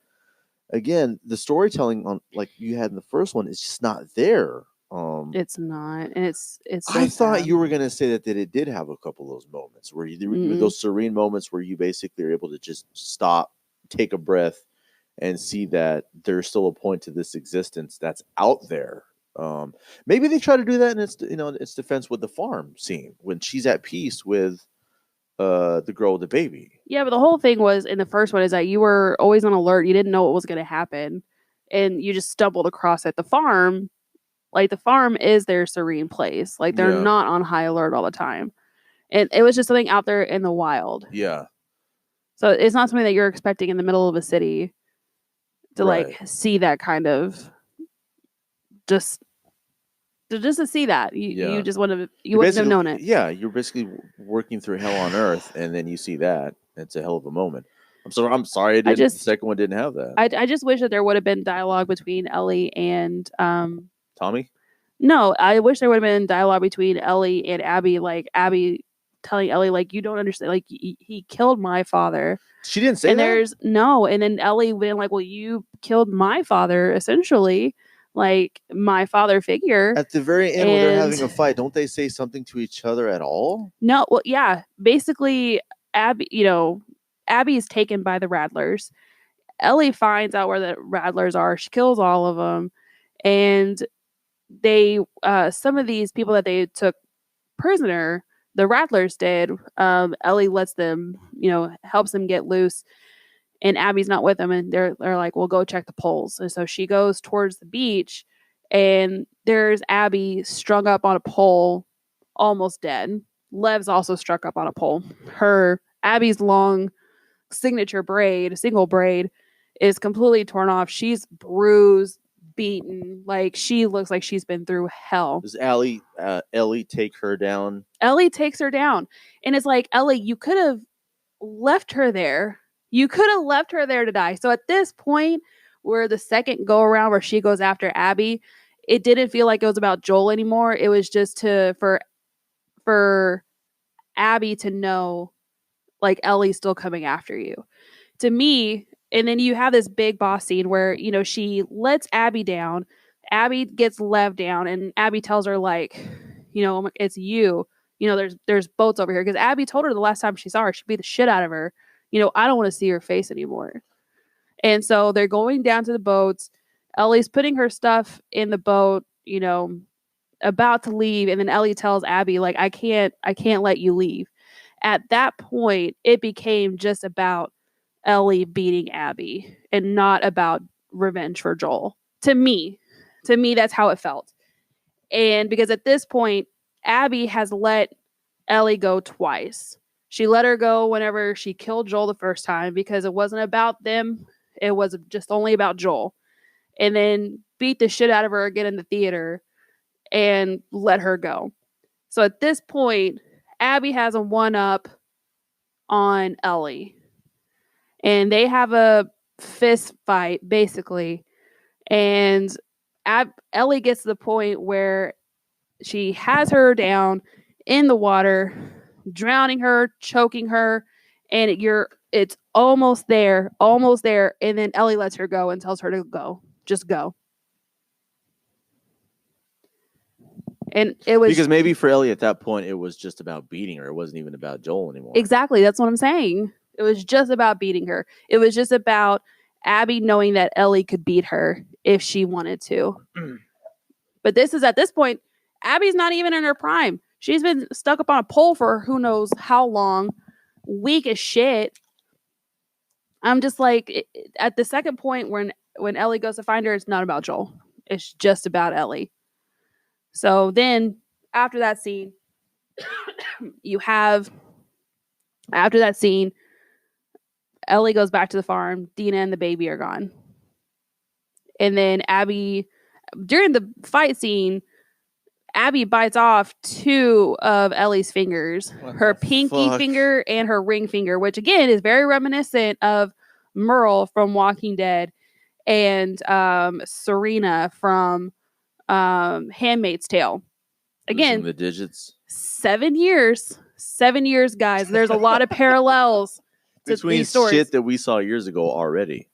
again, the storytelling on like you had in the first one is just not there. It's not, and it's. So I thought sad. you were gonna say that it did have a couple of those moments where those serene moments where you basically are able to just stop, take a breath, and see that there's still a point to this existence that's out there. Maybe they try to do that in its defense with the farm scene when she's at peace with the girl with the baby. Yeah, but the whole thing was in the first one is that you were always on alert. You didn't know what was going to happen, and you just stumbled across it. The farm, like the farm, is their serene place. Like they're not on high alert all the time, and it was just something out there in the wild. Yeah. So it's not something that you're expecting in the middle of a city to like see that kind of just to see that you just wouldn't have known it. Yeah, you're basically working through hell on earth, and then you see that. It's a hell of a moment. I'm sorry. The second one didn't have that. I just wish that there would have been dialogue between Ellie and Tommy. No, I wish there would have been dialogue between Ellie and Abby. Like Abby telling Ellie, like, you don't understand. Like he killed my father. She didn't say and that. There's no, and then Ellie went like, well, you killed my father, essentially. Like my father figure. At the very end, when they're having a fight, don't they say something to each other at all? No, well, yeah. Basically, Abby is taken by the Rattlers. Ellie finds out where the Rattlers are. She kills all of them, and they some of these people that they took prisoner, the Rattlers did. Ellie lets them, helps them get loose. And Abby's not with them, and they're like, "Well, go check the poles." And so she goes towards the beach, and there's Abby strung up on a pole, almost dead. Lev's also struck up on a pole. Abby's long single braid, is completely torn off. She's bruised, beaten. Like she looks like she's been through hell. Does Ellie take her down? Ellie takes her down, and it's like, Ellie, you could have left her there. You could have left her there to die. So at this point, where the second go around where she goes after Abby, it didn't feel like it was about Joel anymore. It was just for Abby to know, like, Ellie's still coming after you. To me, and then you have this big boss scene where, she lets Abby down. Abby gets Lev down, and Abby tells her, like, it's you. There's boats over here. Because Abby told her the last time she saw her, she beat the shit out of her. I don't want to see her face anymore. And so they're going down to the boats. Ellie's putting her stuff in the boat, about to leave. And then Ellie tells Abby, like, I can't let you leave. At that point, it became just about Ellie beating Abby and not about revenge for Joel. To me, that's how it felt. And because at this point, Abby has let Ellie go twice. She let her go whenever she killed Joel the first time because it wasn't about them. It was just only about Joel. And then beat the shit out of her again in the theater and let her go. So at this point, Abby has a one-up on Ellie. And they have a fist fight, basically. And Ellie gets to the point where she has her down in the water, drowning her, choking her, and it's almost there, and then Ellie lets her go and tells her to go. Just go. And it was because maybe for Ellie at that point it was just about beating her. It wasn't even about Joel anymore. Exactly, that's what I'm saying. It was just about beating her. It was just about Abby knowing that Ellie could beat her if she wanted to. But at this point, Abby's not even in her prime. She's been stuck up on a pole for who knows how long, weak as shit. I'm just like, at the second point when Ellie goes to find her, it's not about Joel. It's just about Ellie. So then after that scene, you have after that scene, Ellie goes back to the farm. Dina and the baby are gone. And then Abby, during the fight scene, Abby bites off 2 of Ellie's fingers, her pinky finger and her ring finger, which again is very reminiscent of Merle from Walking Dead and Serena from Handmaid's Tale. Again, losing the digits. 7 years. 7 years, guys. There's a lot of parallels to between these stories. Shit that we saw years ago already.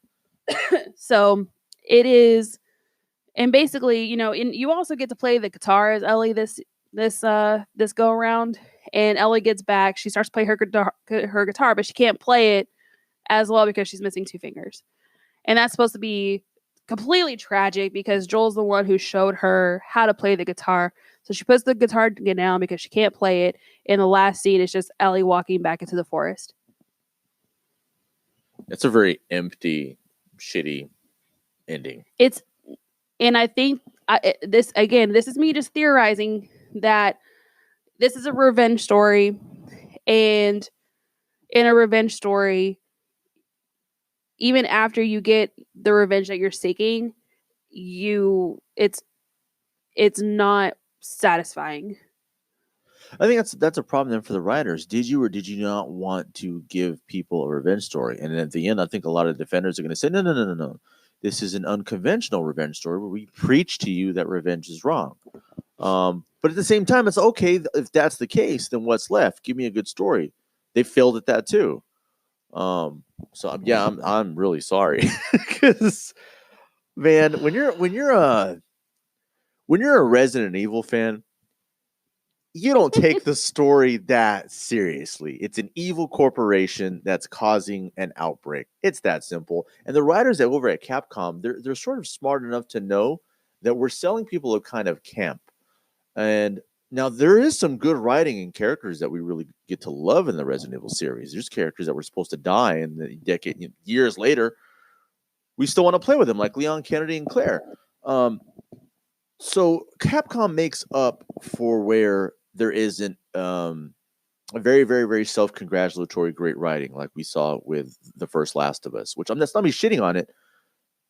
So it is, and basically, you know, you also get to play the guitar as Ellie this go around. And Ellie gets back. She starts to play her guitar, but she can't play it as well because she's missing 2 fingers. And that's supposed to be completely tragic because Joel's the one who showed her how to play the guitar. So she puts the guitar down because she can't play it. And the last scene is just Ellie walking back into the forest. It's a very empty, shitty ending. And I think this is me just theorizing that this is a revenge story. And in a revenge story, even after you get the revenge that you're seeking, it's not satisfying. I think that's a problem then for the writers. Did you or did you not want to give people a revenge story? And at the end, I think a lot of defenders are going to say, no. This is an unconventional revenge story where we preach to you that revenge is wrong. But at the same time, it's okay if that's the case. Then what's left? Give me a good story. They failed at that too. So yeah, I'm really sorry because man, when you're a Resident Evil fan, you don't take the story that seriously. It's an evil corporation that's causing an outbreak. It's that simple. And the writers over at Capcom, they're sort of smart enough to know that we're selling people a kind of camp. And now there is some good writing and characters that we really get to love in the Resident Evil series. There's characters that were supposed to die in the years later. We still want to play with them, like Leon Kennedy and Claire. So Capcom makes up for where there isn't a very, very, very self-congratulatory great writing like we saw with the first Last of Us, which that's not me shitting on it.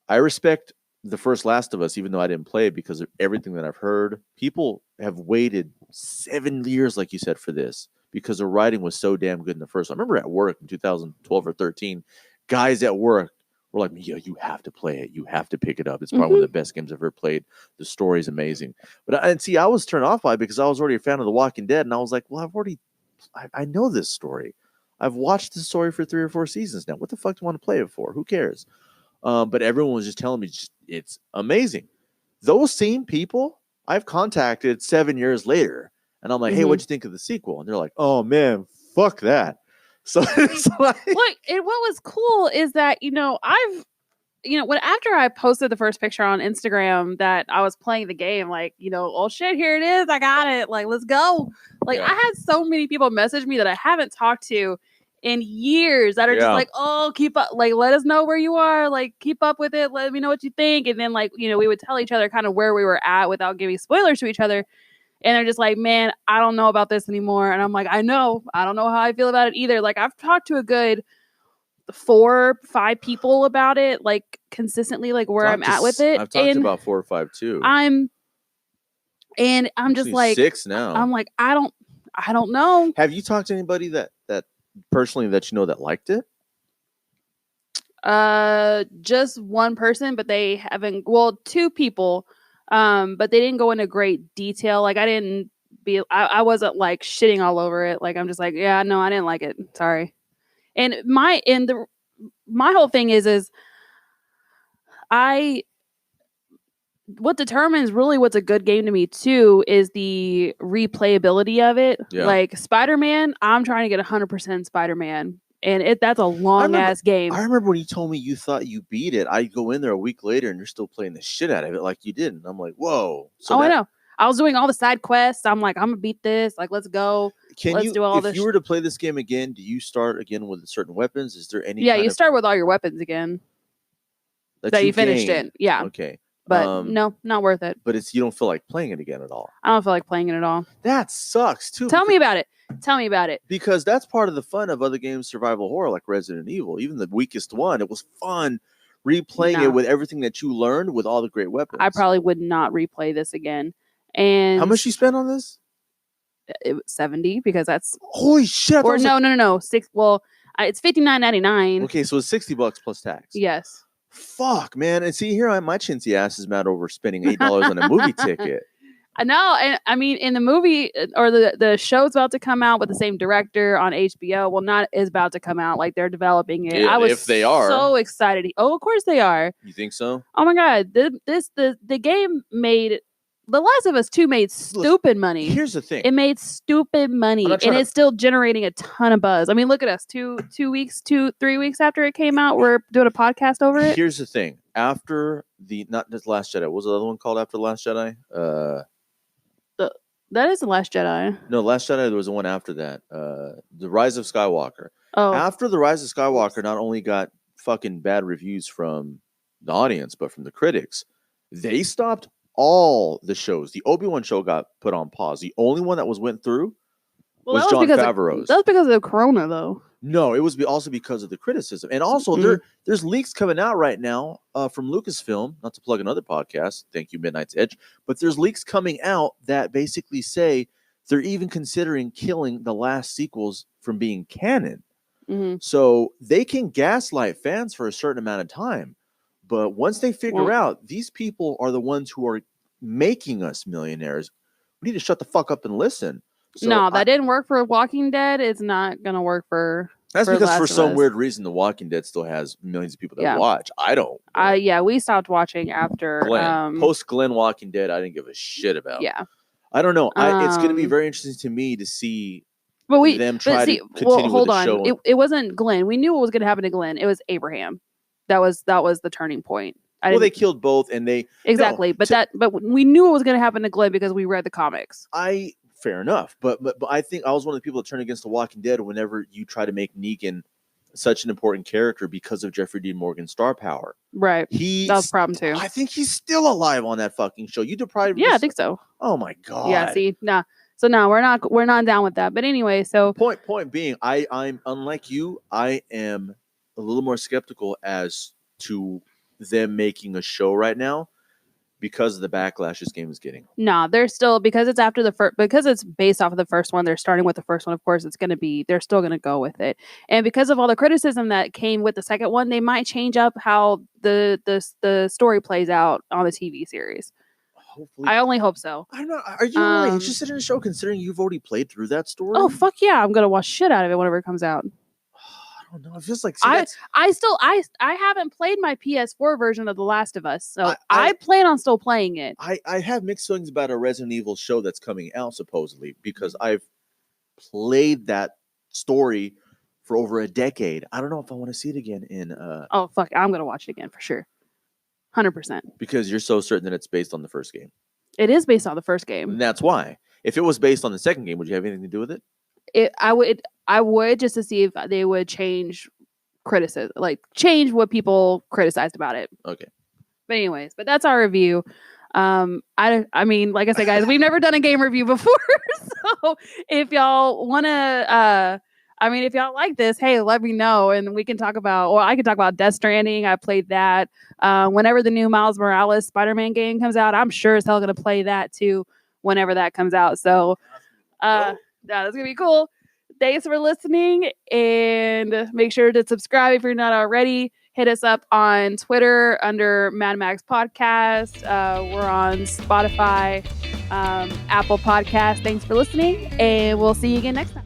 I respect the first Last of Us, even though I didn't play it because of everything that I've heard. People have waited 7 years, like you said, for this because the writing was so damn good in the first one. I remember at work in 2012 or 13, guys at work were like, yeah, you have to play it. You have to pick it up. It's probably one of the best games I've ever played. The story is amazing. But I was turned off by it because I was already a fan of The Walking Dead. And I was like, well, I know this story. I've watched this story for 3 or 4 seasons now. What the fuck do I want to play it for? Who cares? But everyone was just telling me it's amazing. Those same people I've contacted 7 years later. And I'm like, hey, what'd you think of the sequel? And they're like, oh, man, fuck that. So it's like, look, and what was cool is that, after I posted the first picture on Instagram that I was playing the game, like, oh shit, here it is. I got it. Like, let's go. Like, I had so many people message me that I haven't talked to in years that are just like, oh, keep up. Like, let us know where you are. Like, keep up with it. Let me know what you think. And then, like, we would tell each other kind of where we were at without giving spoilers to each other. And they're just like, man, I don't know about this anymore. And I'm like, I don't know how I feel about it either. Like, I've talked to a good 4-5 people about it, like consistently, like where I'm at with it. I've talked to about 4 or 5 too. I'm just like 6 now. I'm like, I don't know. Have you talked to anybody that personally that that liked it? Just one person, but they haven't. Well, 2 people. But they didn't go into great detail. Like I wasn't like shitting all over it. Like I'm just like, yeah, no, I didn't like it. Sorry. And my whole thing is what determines really what's a good game to me too is the replayability of it. Yeah. Like Spider-Man, I'm trying to get 100% Spider-Man. And that's a long ass game. I remember when you told me you thought you beat it. I go in there a week later and you're still playing the shit out of it like you did. And I'm like, whoa. I know. I was doing all the side quests. I'm like, I'm gonna beat this. Like, let's go. let's do all this. If you were to play this game again, do you start again with certain weapons? Is there any? Yeah, you start with all your weapons again. That you finished it. Yeah. Okay. But no, not worth it. But you don't feel like playing it again at all. I don't feel like playing it at all. That sucks too. Tell me about it. Because that's part of the fun of other games, survival horror like Resident Evil. Even the weakest one, it was fun replaying it with everything that you learned with all the great weapons. I probably would not replay this again. And how much you spent on this? It was $70 because that's holy shit. Or no. Well, it's $59.99. Okay, so it's $60 plus tax. Yes. Fuck, man. And see, here my chintzy ass is mad over spending $8 on a movie ticket. No, and I mean, in the movie or the show's about to come out with the same director on HBO. Well, not is about to come out, like they're developing it. Yeah, if they are so excited. Oh, of course they are. You think so? Oh my god, the game made The Last of Us 2 made stupid money. Here's the thing: it made stupid money, and it's still generating a ton of buzz. I mean, look at us 3 weeks after it came out, we're doing a podcast over it. Here's the thing: after not just Last Jedi, what was the other one called after The Last Jedi? That is The Last Jedi. No, Last Jedi, there was the one after that. The Rise of Skywalker. Oh. After The Rise of Skywalker not only got fucking bad reviews from the audience, but from the critics, they stopped all the shows. The Obi-Wan show got put on pause. The only one that went through was Jon Favreau's. That was because of Corona, though. No, it was also because of the criticism. And also, there's leaks coming out right now from Lucasfilm, not to plug another podcast, thank you, Midnight's Edge, but there's leaks coming out that basically say they're even considering killing the last sequels from being canon. Mm-hmm. So they can gaslight fans for a certain amount of time. But once they figure out these people are the ones who are making us millionaires, we need to shut the fuck up and listen. So no, that didn't work for Walking Dead. It's not going to work for That's because Last for of some Us. weird reason, The Walking Dead still has millions of people that watch. I don't. Yeah, we stopped watching after Glenn. Post Glenn Walking Dead, I didn't give a shit about. Yeah. I don't know. It's going to be very interesting to me to see them try to continue hold with the on. show. It wasn't Glenn. We knew what was going to happen to Glenn. It was Abraham. That was the turning point. They killed both, and they exactly. But we knew what was going to happen to Glenn because we read the comics. Fair enough, but I think I was one of the people that turned against The Walking Dead whenever you try to make Negan such an important character because of Jeffrey Dean Morgan's star power. Right. That's a problem too. I think he's still alive on that fucking show. You deprived. Yeah, I think so. Oh my god. Yeah. See, nah. So no, we're not down with that. But anyway, so point being, I'm unlike you. I am a little more skeptical as to them making a show right now, because of the backlash this game is getting. No, they're still, because it's after the first, because it's based off of the first one, they're starting with the first one. Of course, they're still going to go with it. And because of all the criticism that came with the second one, they might change up how the story plays out on the TV series. Hopefully. I only hope so. I don't know. Are you really interested in the show considering you've already played through that story? Oh, fuck yeah. I'm going to watch shit out of it whenever it comes out. I don't know. It feels like I haven't played my PS4 version of The Last of Us, so I plan on still playing it. I have mixed feelings about a Resident Evil show that's coming out supposedly, because I've played that story for over a decade. I don't know if I want to see it again in oh fuck, I'm gonna watch it again for sure. 100%. Because you're so certain that it's based on the first game. It is based on the first game. And that's why. If it was based on the second game, would you have anything to do with it? I would, just to see if they would change criticism, like change what people criticized about it. Okay. But anyways, that's our review. I mean, like I said, guys, we've never done a game review before. So if y'all want to, if y'all like this, hey, let me know, and we can talk about, or I can talk about Death Stranding. I played that. Whenever the new Miles Morales Spider-Man game comes out, I'm sure as hell going to play that too whenever that comes out. So, yeah, that's going to be cool. Thanks for listening, and make sure to subscribe if you're not already. Hit us up on Twitter under MadMaggs Podcast. We're on Spotify, Apple Podcast. Thanks for listening, and we'll see you again next time.